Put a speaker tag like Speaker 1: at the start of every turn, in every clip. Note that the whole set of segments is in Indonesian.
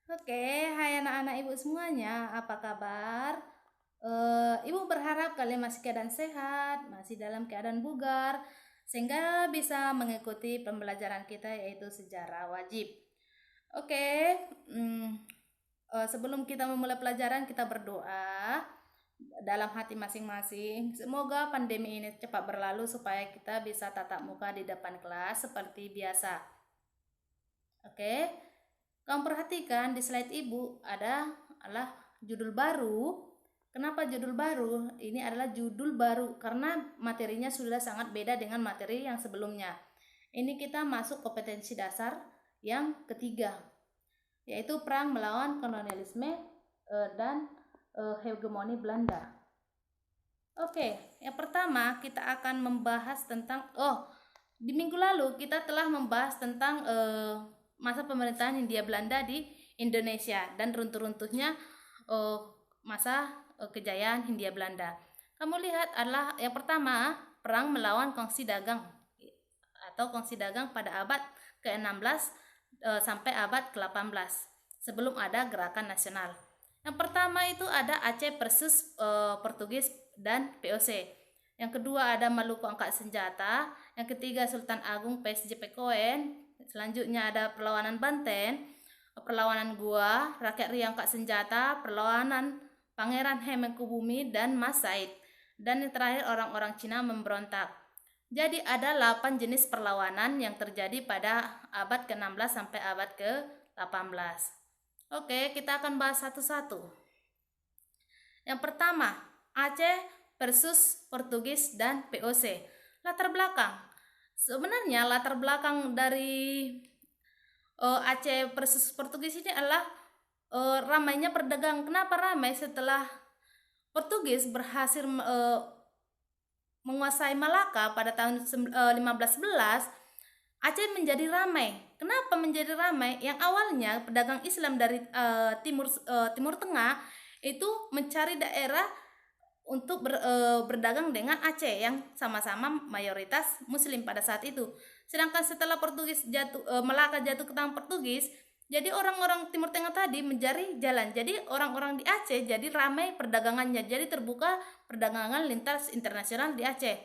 Speaker 1: Oke, hai anak-anak ibu semuanya, apa kabar? Ibu berharap kalian masih keadaan sehat, masih dalam keadaan bugar, sehingga bisa mengikuti pembelajaran kita yaitu sejarah wajib. Oke, mm, sebelum kita memulai pelajaran kita berdoa dalam hati masing-masing. Semoga pandemi ini cepat berlalu supaya kita bisa tatap muka di depan kelas seperti biasa. Oke. Kamu perhatikan di slide ibu adalah judul baru. Kenapa judul baru? Ini adalah judul baru karena materinya sudah sangat beda dengan materi yang sebelumnya. Ini kita masuk kompetensi dasar yang ketiga, yaitu perang melawan kolonialisme dan hegemoni Belanda. Oke, yang pertama kita akan membahas tentang di minggu lalu kita telah membahas tentang masa pemerintahan Hindia Belanda di Indonesia dan runtuh-runtuhnya masa kejayaan Hindia Belanda. Kamu lihat adalah yang pertama perang melawan kongsi dagang atau kongsi dagang pada abad ke-16 sampai abad ke-18 sebelum ada gerakan nasional. Yang pertama itu ada Aceh versus Portugis dan POC. Yang kedua ada Maluku angkat senjata. Yang ketiga Sultan Agung PSJP Koen. Selanjutnya ada perlawanan Banten, perlawanan Gua, rakyat Riau angkat senjata, perlawanan Pangeran Hemengkubumi dan Mas Said. Dan yang terakhir orang-orang Cina memberontak. Jadi ada 8 jenis perlawanan yang terjadi pada abad ke-16 sampai abad ke-18. Oke, kita akan bahas satu-satu. Yang pertama, Aceh versus Portugis dan POC. Latar belakang. Sebenarnya latar belakang dari Aceh versus Portugis ini adalah ramainya perdagang. Kenapa ramai? Setelah Portugis berhasil menguasai Malaka pada tahun 1511, Aceh menjadi ramai. Kenapa menjadi ramai? Yang awalnya pedagang Islam dari Timur Tengah itu mencari daerah untuk berdagang dengan Aceh yang sama-sama mayoritas Muslim pada saat itu. Sedangkan setelah Malaka jatuh ke tangan Portugis, jadi orang-orang Timur Tengah tadi mencari jalan. Jadi orang-orang di Aceh jadi ramai perdagangannya. Jadi terbuka perdagangan lintas internasional di Aceh.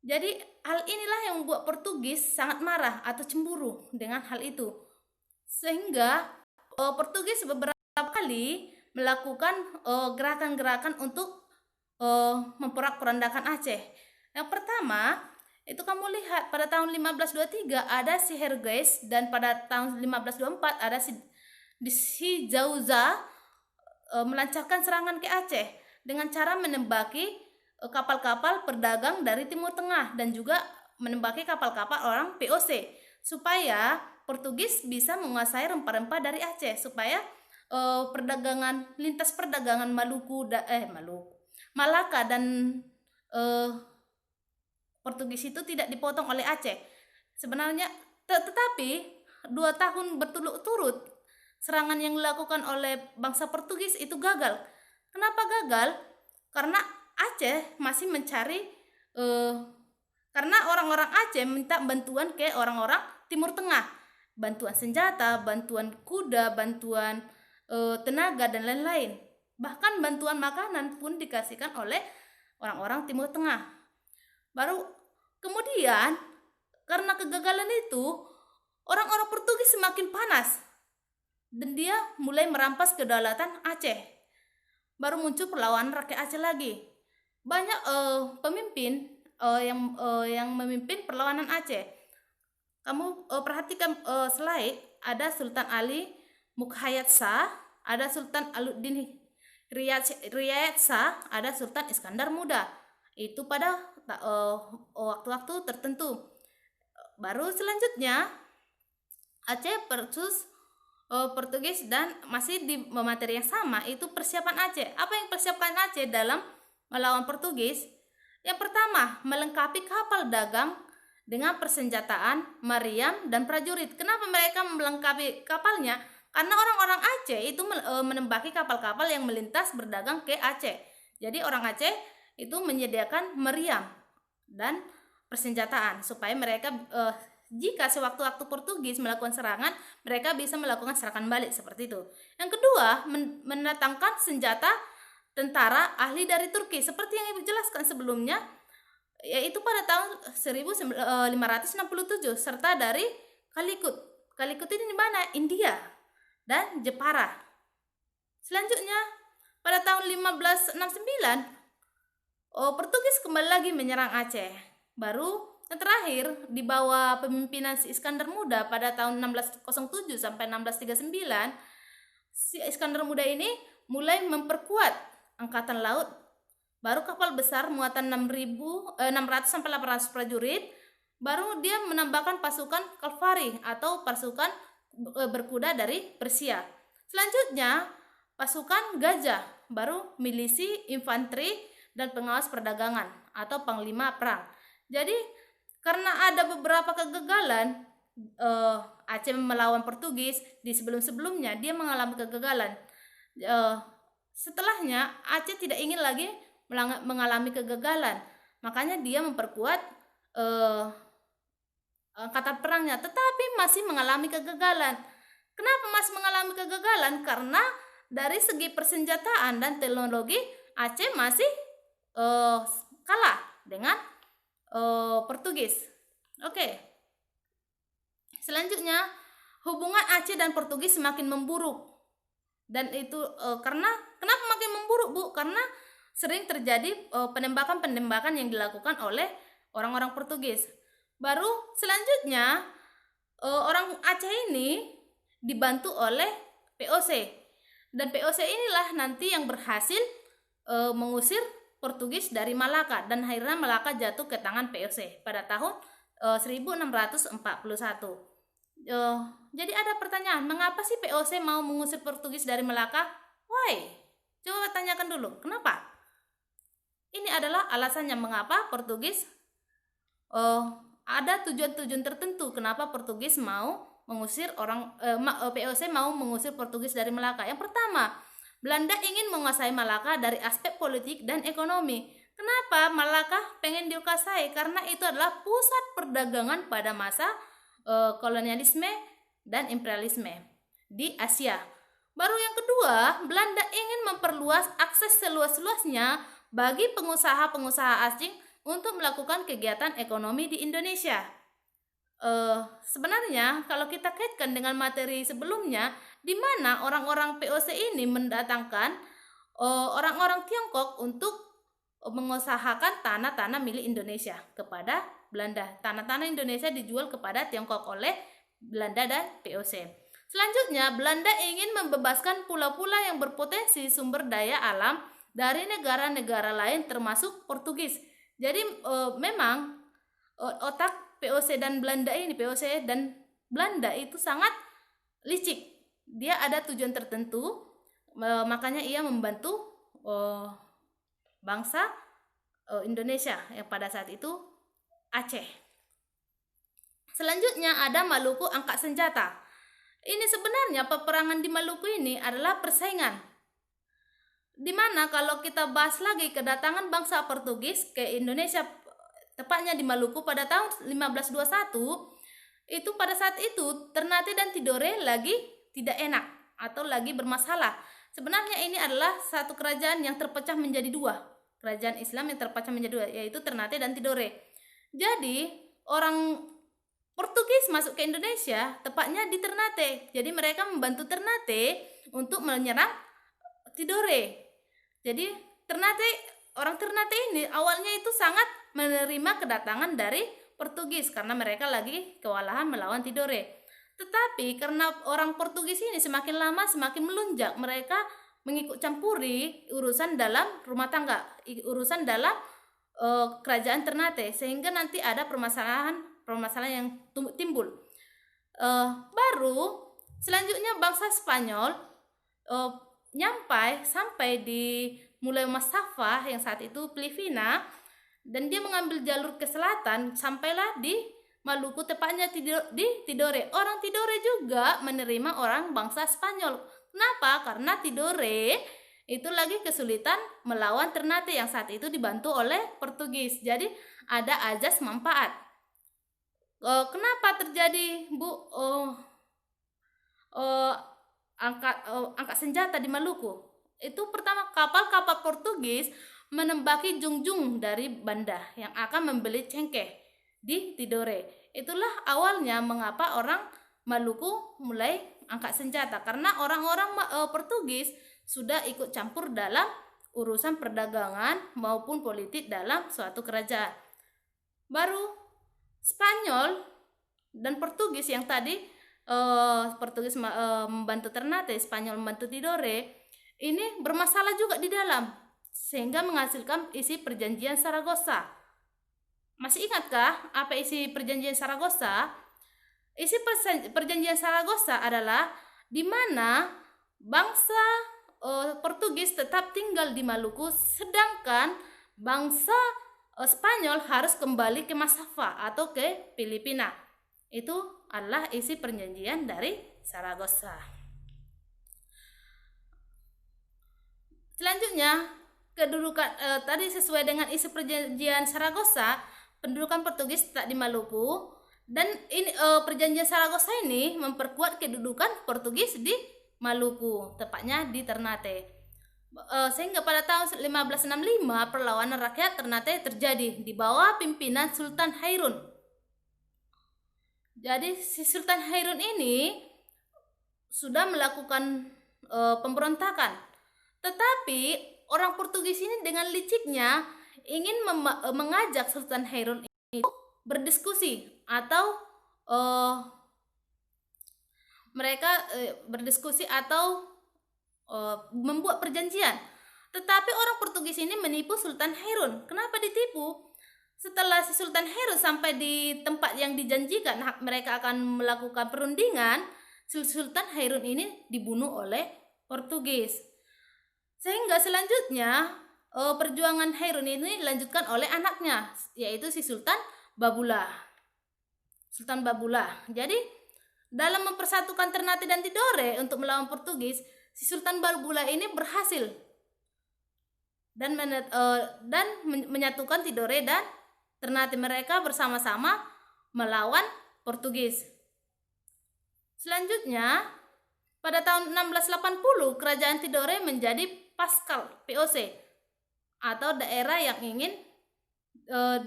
Speaker 1: Jadi hal inilah yang membuat Portugis sangat marah atau cemburu dengan hal itu. Sehingga Portugis beberapa kali melakukan gerakan-gerakan untuk memporak-porandakan Aceh. Yang pertama, itu kamu lihat pada tahun 1523 ada si Herges dan pada tahun 1524 ada si Jauza melancarkan serangan ke Aceh dengan cara menembaki kapal-kapal perdagang dari Timur Tengah dan juga menembaki kapal-kapal orang POC supaya Portugis bisa menguasai rempah-rempah dari Aceh supaya lintas perdagangan Malaka dan Portugis itu tidak dipotong oleh Aceh. Sebenarnya tetapi 2 tahun berturut-turut serangan yang dilakukan oleh bangsa Portugis itu gagal. Kenapa gagal? Karena Aceh masih mencari karena orang-orang Aceh minta bantuan ke orang-orang Timur Tengah, bantuan senjata, bantuan kuda, bantuan tenaga dan lain-lain. Bahkan bantuan makanan pun dikasihkan oleh orang-orang Timur Tengah. Baru kemudian karena kegagalan itu orang-orang Portugis semakin panas dan dia mulai merampas kedaulatan Aceh. Baru muncul perlawanan rakyat Aceh lagi. Banyak pemimpin yang memimpin perlawanan Aceh. Kamu perhatikan slide, ada Sultan Ali Mukhayat Shah, ada Sultan Alauddin Riyad Shah, ada Sultan Iskandar Muda. Itu pada waktu-waktu tertentu. Baru selanjutnya Aceh versus Portugis dan masih di materi yang sama, itu persiapan Aceh. Apa yang persiapan Aceh dalam melawan Portugis? Yang pertama, melengkapi kapal dagang dengan persenjataan, meriam, dan prajurit. Kenapa mereka melengkapi kapalnya? Karena orang-orang Aceh itu menembaki kapal-kapal yang melintas berdagang ke Aceh. Jadi orang Aceh itu menyediakan meriam dan persenjataan supaya mereka jika sewaktu-waktu Portugis melakukan serangan, mereka bisa melakukan serangan balik seperti itu. Yang kedua, mendatangkan senjata tentara ahli dari Turki seperti yang Ibu jelaskan sebelumnya, yaitu pada tahun 1567 serta dari Calicut. Calicut ini di mana? India dan Jepara. Selanjutnya, pada tahun 1569, Portugis kembali lagi menyerang Aceh. Baru yang terakhir, di bawah pemimpinan si Iskandar Muda pada tahun 1607 sampai 1639, si Iskandar Muda ini mulai memperkuat angkatan laut. Baru kapal besar muatan 600 sampai 800 prajurit. Baru dia menambahkan pasukan kalvari atau pasukan berkuda dari Persia. Selanjutnya, pasukan gajah, baru milisi, infanteri, dan pengawas perdagangan atau panglima perang. Jadi karena ada beberapa kegagalan, Aceh melawan Portugis di sebelum-sebelumnya dia mengalami kegagalan. Setelahnya Aceh tidak ingin lagi mengalami kegagalan, makanya dia memperkuat angkatan perangnya, tetapi masih mengalami kegagalan. Kenapa masih mengalami kegagalan? Karena dari segi persenjataan dan teknologi Aceh masih kalah dengan Portugis. Oke. Selanjutnya, hubungan Aceh dan Portugis semakin memburuk. Dan itu kenapa makin memburuk, Bu? Karena sering terjadi penembakan-penembakan yang dilakukan oleh orang-orang Portugis. Baru selanjutnya orang Aceh ini dibantu oleh POC. Dan POC inilah nanti yang berhasil mengusir Portugis dari Malaka, dan akhirnya Malaka jatuh ke tangan POC pada tahun 1641. Jadi ada pertanyaan, mengapa sih POC mau mengusir Portugis dari Malaka? Why? Coba tanyakan dulu, kenapa? Ini adalah alasannya mengapa Portugis ada tujuan-tujuan tertentu kenapa Portugis mau mengusir POC mau mengusir Portugis dari Malaka. Yang pertama, Belanda ingin menguasai Malaka dari aspek politik dan ekonomi. Kenapa Malaka pengen dikuasai? Karena itu adalah pusat perdagangan pada masa kolonialisme dan imperialisme di Asia. Baru yang kedua, Belanda ingin memperluas akses seluas-luasnya bagi pengusaha-pengusaha asing untuk melakukan kegiatan ekonomi di Indonesia. Sebenarnya kalau kita kaitkan dengan materi sebelumnya, di mana orang-orang POC ini mendatangkan orang-orang Tiongkok untuk mengusahakan tanah-tanah milik Indonesia kepada Belanda. Tanah-tanah Indonesia dijual kepada Tiongkok oleh Belanda dan POC. Selanjutnya, Belanda ingin membebaskan pulau-pulau yang berpotensi sumber daya alam dari negara-negara lain termasuk Portugis. Jadi memang otak POC dan Belanda ini, POC dan Belanda itu sangat licik. Dia ada tujuan tertentu, makanya ia membantu bangsa Indonesia yang pada saat itu Aceh. Selanjutnya ada Maluku angkat senjata. Ini sebenarnya peperangan di Maluku ini adalah persaingan. Dimana kalau kita bahas lagi kedatangan bangsa Portugis ke Indonesia, tepatnya di Maluku pada tahun 1521, itu pada saat itu Ternate dan Tidore lagi tidak enak atau lagi bermasalah. Sebenarnya ini adalah satu kerajaan yang terpecah menjadi dua, kerajaan Islam yang terpecah menjadi dua, yaitu Ternate dan Tidore. Jadi orang Portugis masuk ke Indonesia tepatnya di Ternate. Jadi mereka membantu Ternate untuk menyerang Tidore. Jadi orang Ternate ini awalnya itu sangat menerima kedatangan dari Portugis karena mereka lagi kewalahan melawan Tidore. Tetapi karena orang Portugis ini semakin lama semakin melunjak, mereka mengikut campuri urusan dalam rumah tangga, urusan dalam kerajaan Ternate, sehingga nanti ada permasalahan yang timbul. Baru selanjutnya bangsa Spanyol sampai di mulai Mustafa yang saat itu Filipina, dan dia mengambil jalur ke selatan sampailah di Maluku, tepatnya di Tidore. Orang Tidore juga menerima orang bangsa Spanyol. Kenapa? Karena Tidore itu lagi kesulitan melawan Ternate yang saat itu dibantu oleh Portugis. Jadi ada azas manfaat. Kenapa terjadi eh, angkat senjata di Maluku? Itu pertama, kapal-kapal Portugis menembaki junjung dari Banda yang akan membeli cengkeh di Tidore. Itulah awalnya mengapa orang Maluku mulai angkat senjata, karena orang-orang Portugis sudah ikut campur dalam urusan perdagangan maupun politik dalam suatu kerajaan. Baru Spanyol dan Portugis yang tadi Portugis membantu Ternate, Spanyol membantu Tidore, ini bermasalah juga di dalam, sehingga menghasilkan isi perjanjian Saragossa. Masih ingatkah apa isi perjanjian Saragossa? Isi perjanjian Saragossa adalah di mana bangsa Portugis tetap tinggal di Maluku, sedangkan bangsa Spanyol harus kembali ke Massawa atau ke Filipina. Itu adalah isi perjanjian dari Saragossa. Selanjutnya, kedudukan tadi sesuai dengan isi perjanjian Saragossa, pendudukan Portugis tetap di Maluku, dan ini perjanjian Saragossa ini memperkuat kedudukan Portugis di Maluku, tepatnya di Ternate. Sehingga pada tahun 1565 perlawanan rakyat Ternate terjadi di bawah pimpinan Sultan Hairun. Jadi si Sultan Hairun ini sudah melakukan pemberontakan, tetapi orang Portugis ini dengan liciknya ingin mengajak Sultan Hairun itu berdiskusi atau mereka berdiskusi atau membuat perjanjian. Tetapi orang Portugis ini menipu Sultan Hairun. Kenapa ditipu? Setelah si Sultan Hairun sampai di tempat yang dijanjikan mereka akan melakukan perundingan, Sultan Hairun ini dibunuh oleh Portugis. Sehingga selanjutnya perjuangan Hairun ini dilanjutkan oleh anaknya, yaitu si Sultan Babula. Sultan Babula. Jadi dalam mempersatukan Ternate dan Tidore untuk melawan Portugis, si Sultan Babula ini berhasil dan menyatukan Tidore dan Ternate. Mereka bersama-sama melawan Portugis. Selanjutnya, pada tahun 1680 kerajaan Tidore menjadi Pascal POC atau daerah yang ingin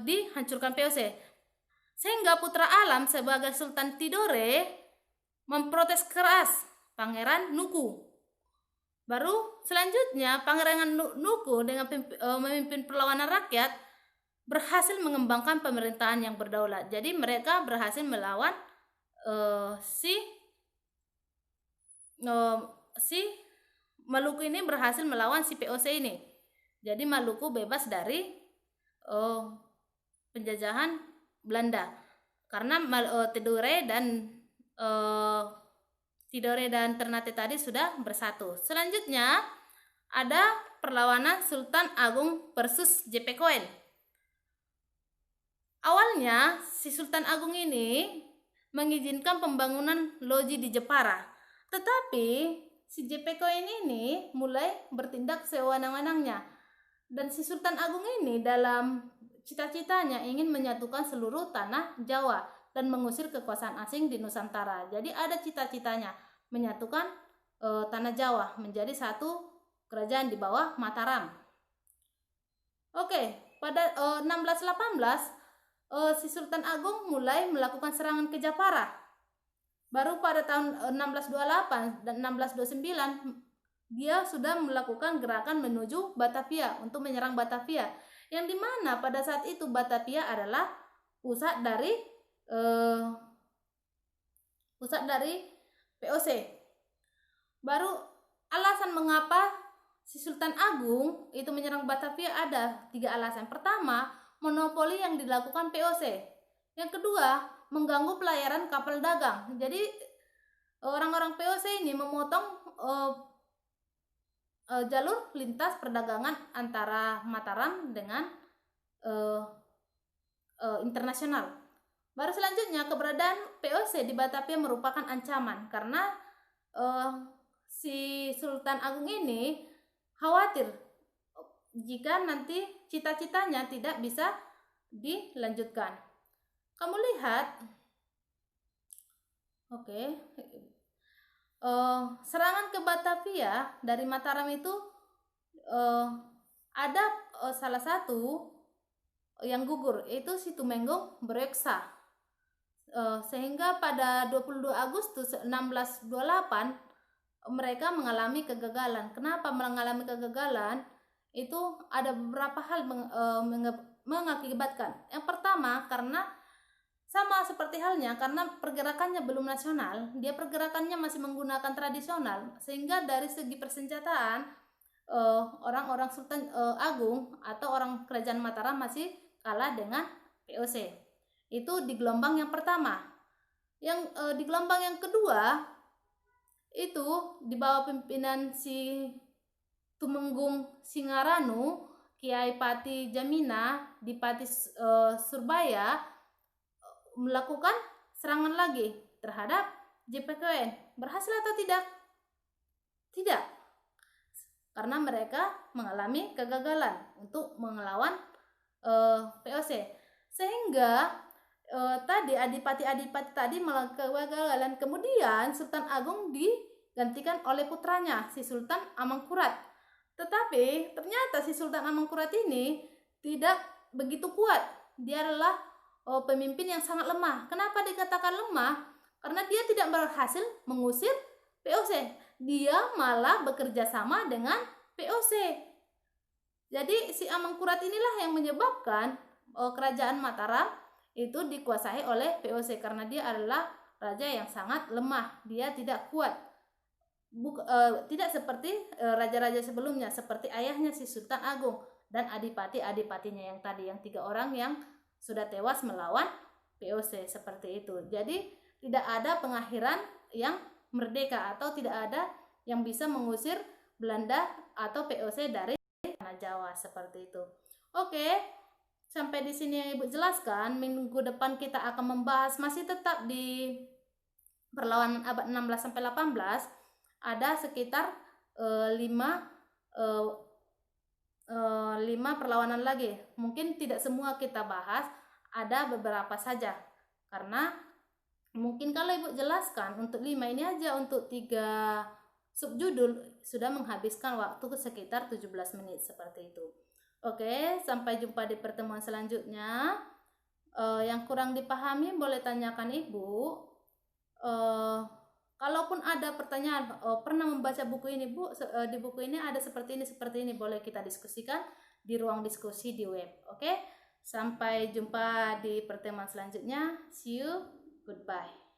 Speaker 1: dihancurkan POC. Sehingga Putra Alam sebagai Sultan Tidore memprotes keras Pangeran Nuku. Baru selanjutnya Pangeran Nuku dengan memimpin perlawanan rakyat berhasil mengembangkan pemerintahan yang berdaulat. Jadi mereka berhasil melawan si Maluku ini, berhasil melawan si POC ini. Jadi Maluku bebas dari penjajahan Belanda karena Tidore dan Ternate tadi sudah bersatu. Selanjutnya ada perlawanan Sultan Agung versus JP Koen. Awalnya si Sultan Agung ini mengizinkan pembangunan loji di Jepara, tetapi si JP Koen ini mulai bertindak sewenang-wenangnya, dan si Sultan Agung ini dalam cita-citanya ingin menyatukan seluruh tanah Jawa dan mengusir kekuasaan asing di Nusantara. Jadi ada cita-citanya menyatukan tanah Jawa menjadi satu kerajaan di bawah Mataram. Oke, pada 1618 si Sultan Agung mulai melakukan serangan ke Japara. Baru pada tahun 1628 dan 1629 dia sudah melakukan gerakan menuju Batavia untuk menyerang Batavia, yang dimana pada saat itu Batavia adalah pusat dari POC. Baru alasan mengapa si Sultan Agung itu menyerang Batavia ada 3 alasan. Pertama, monopoli yang dilakukan POC. Yang kedua, mengganggu pelayaran kapal dagang. Jadi orang-orang POC ini memotong jalur lintas perdagangan antara Mataram dengan internasional. Baru selanjutnya, keberadaan POC di Batavia merupakan ancaman karena si Sultan Agung ini khawatir jika nanti cita-citanya tidak bisa dilanjutkan. Kamu lihat Oke. Serangan ke Batavia dari Mataram itu ada salah satu yang gugur, yaitu si Tumenggung Bereksa. Sehingga pada 22 Agustus 1628 mereka mengalami kegagalan. Kenapa mengalami kegagalan? Itu ada beberapa hal mengakibatkan. Yang pertama, karena sama seperti halnya, karena pergerakannya belum nasional, dia pergerakannya masih menggunakan tradisional, sehingga dari segi persenjataan orang-orang Sultan Agung atau orang Kerajaan Mataram masih kalah dengan VOC. Itu di gelombang yang pertama. Yang di gelombang yang kedua itu di bawah pimpinan si Tumenggung Singaranu, Kiai Pati Jamina, Dipati Surbaya melakukan serangan lagi terhadap JPKN. Berhasil atau tidak? Tidak, karena mereka mengalami kegagalan untuk melawan VOC. Sehingga tadi adipati-adipati tadi melakukan kegagalan. Kemudian Sultan Agung digantikan oleh putranya, si Sultan Amangkurat. Tetapi ternyata si Sultan Amangkurat ini tidak begitu kuat. Dia adalah pemimpin yang sangat lemah. Kenapa dikatakan lemah? Karena dia tidak berhasil mengusir VOC. Dia malah bekerja sama dengan VOC. Jadi si Amangkurat inilah yang menyebabkan kerajaan Mataram itu dikuasai oleh VOC, karena dia adalah raja yang sangat lemah. Dia tidak kuat. Tidak seperti raja-raja sebelumnya, seperti ayahnya si Sultan Agung dan adipati-adipatinya yang tadi, yang 3 orang yang sudah tewas melawan VOC seperti itu. Jadi tidak ada pengakhiran yang merdeka, atau tidak ada yang bisa mengusir Belanda atau VOC dari tanah Jawa seperti itu. Oke, sampai di sini yang Ibu jelaskan. Minggu depan kita akan membahas masih tetap di perlawanan abad 16 sampai 18. Ada sekitar 5 perlawanan lagi. Mungkin tidak semua kita bahas, ada beberapa saja. Karena mungkin kalau Ibu jelaskan untuk 5 ini aja, untuk 3 subjudul sudah menghabiskan waktu sekitar 17 menit seperti itu. Oke, sampai jumpa di pertemuan selanjutnya. Yang kurang dipahami boleh tanyakan Ibu. Kalaupun ada pertanyaan, pernah membaca buku ini Bu, di buku ini ada seperti ini, boleh kita diskusikan di ruang diskusi di web. Oke, sampai jumpa di pertemuan selanjutnya. See you, goodbye.